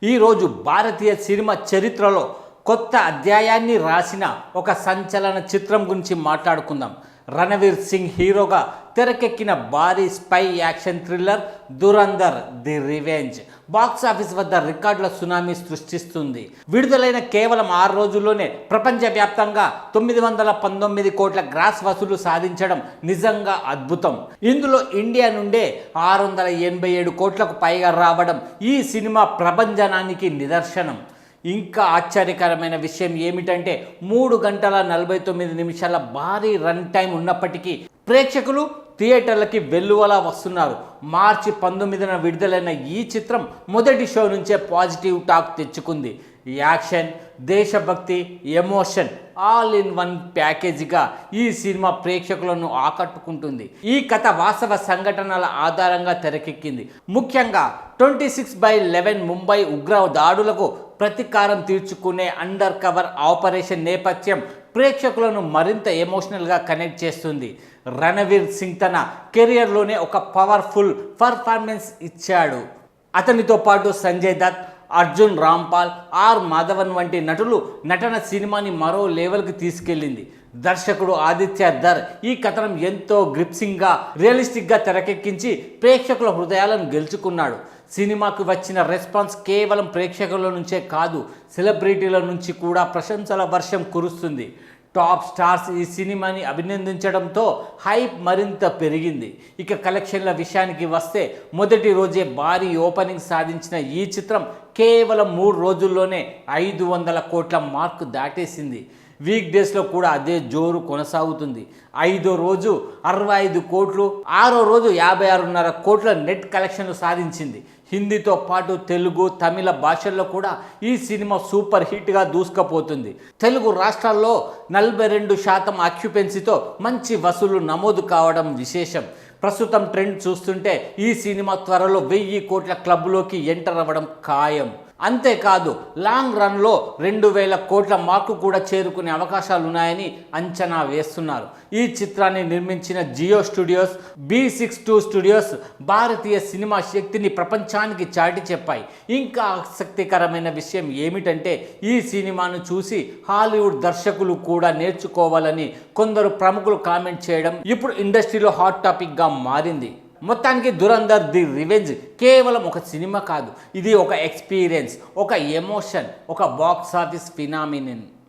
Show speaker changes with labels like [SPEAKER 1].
[SPEAKER 1] ఈరోజు భారతీయ సినిమా చరిత్రలో కొత్త అధ్యాయాన్ని రాసిన ఒక సంచలన చిత్రం గురించి మాట్లాడుకుందాం. రణవీర్ సింగ్ హీరోగా తెరకెక్కిన భారీ spy action thriller Dhurandhar the revenge box office వద్ద రికార్డుల సునామీ సృష్టిస్తుంది. విడుదలైన కేవలం 6 రోజుల్లోనే ప్రపంచవ్యాప్తంగా 919 కోట్ల గ్రాస్ వసూలు సాధించడం నిజంగా అద్భుతం. ఇందులో ఇండియా నుండే 687 కోట్లకు పైగా రావడం ఈ సినిమా ప్రభంజనానికి నిదర్శనం. ఇంకా ఆశ్చర్యకరమైన విషయం ఏమిటంటే 3 గంటల 49 నిమిషాల భారీ రన్ టైం ఉన్నప్పటికీ ప్రేక్షకులు థియేటర్లకి వెల్లువలా వస్తున్నారు. మార్చి 19న విడుదలైన ఈ చిత్రం మొదటి షో నుంచే పాజిటివ్ టాక్ తెచ్చుకుంది. యాక్షన్, దేశభక్తి, ఎమోషన్ ఆల్ ఇన్ వన్ ప్యాకేజీగా ఈ సినిమా ప్రేక్షకులను ఆకట్టుకుంటుంది. ఈ కథ వాస్తవ సంఘటనల ఆధారంగా తెరకెక్కింది. ముఖ్యంగా 26/11 ముంబై ఉగ్ర దాడులకు ప్రతీకారం తీర్చుకునే అండర్ కవర్ ఆపరేషన్ నేపథ్యం ప్రేక్షకులను మరింత ఎమోషనల్గా కనెక్ట్ చేస్తుంది. రణవీర్ సింగ్ తన కెరియర్లోనే ఒక పవర్ఫుల్ పర్ఫార్మెన్స్ ఇచ్చాడు. అతనితో పాటు సంజయ్ దత్, అర్జున్ రాంపాల్, ఆర్ మాధవన్ వంటి నటులు నటన సినిమాని మరో లెవెల్కి తీసుకెళ్ళింది. దర్శకుడు ఆదిత్య ధర్ ఈ కథనం ఎంతో గ్రిప్సింగ్గా రియలిస్టిక్గా తెరకెక్కించి ప్రేక్షకుల హృదయాలను గెలుచుకున్నాడు. సినిమాకు వచ్చిన రెస్పాన్స్ కేవలం ప్రేక్షకుల నుంచే కాదు, సెలబ్రిటీల నుంచి కూడా ప్రశంసల వర్షం కురుస్తుంది. టాప్ స్టార్స్ ఈ సినిమాని అభినందించడంతో హైప్ మరింత పెరిగింది. ఇక కలెక్షన్ల విషయానికి వస్తే మొదటి రోజే భారీ ఓపెనింగ్ సాధించిన ఈ చిత్రం కేవలం 3 రోజుల్లోనే 500 కోట్ల మార్కు దాటేసింది. వీక్ డేస్లో కూడా అదే జోరు కొనసాగుతుంది. 5వ రోజు 65 కోట్లు, 6వ రోజు 56.5 కోట్ల నెట్ కలెక్షన్లు సాధించింది. హిందీతో పాటు తెలుగు, తమిళ భాషల్లో కూడా ఈ సినిమా సూపర్ హిట్గా దూసుకుపోతుంది. తెలుగు రాష్ట్రాల్లో 42% ఆక్యుపెన్సీతో మంచి వసూలు నమోదు కావడం విశేషం. ప్రస్తుతం ట్రెండ్ చూస్తుంటే ఈ సినిమా త్వరలో 1000 కోట్ల క్లబ్లోకి ఎంటర్ అవ్వడం ఖాయం. అంతేకాదు లాంగ్ రన్లో 2000 కోట్ల మార్కు కూడా చేరుకునే అవకాశాలున్నాయని అంచనా వేస్తున్నారు. ఈ చిత్రాన్ని నిర్మించిన జియో స్టూడియోస్, B62 స్టూడియోస్ భారతీయ సినిమా శక్తిని ప్రపంచానికి చాటి చెప్పాయి. ఇంకా ఆసక్తికరమైన విషయం ఏమిటంటే ఈ సినిమాను చూసి హాలీవుడ్ దర్శకులు కూడా నేర్చుకోవాలని కొందరు ప్రముఖులు కామెంట్ చేయడం ఇప్పుడు ఇండస్ట్రీలో హాట్ టాపిక్గా మారింది. మొత్తానికి దురంధర్ ది రివెంజ్ కేవలం ఒక సినిమా కాదు, ఇది ఒక ఎక్స్పీరియన్స్, ఒక ఎమోషన్, ఒక బాక్స్ ఆఫీస్ ఫినామినన్.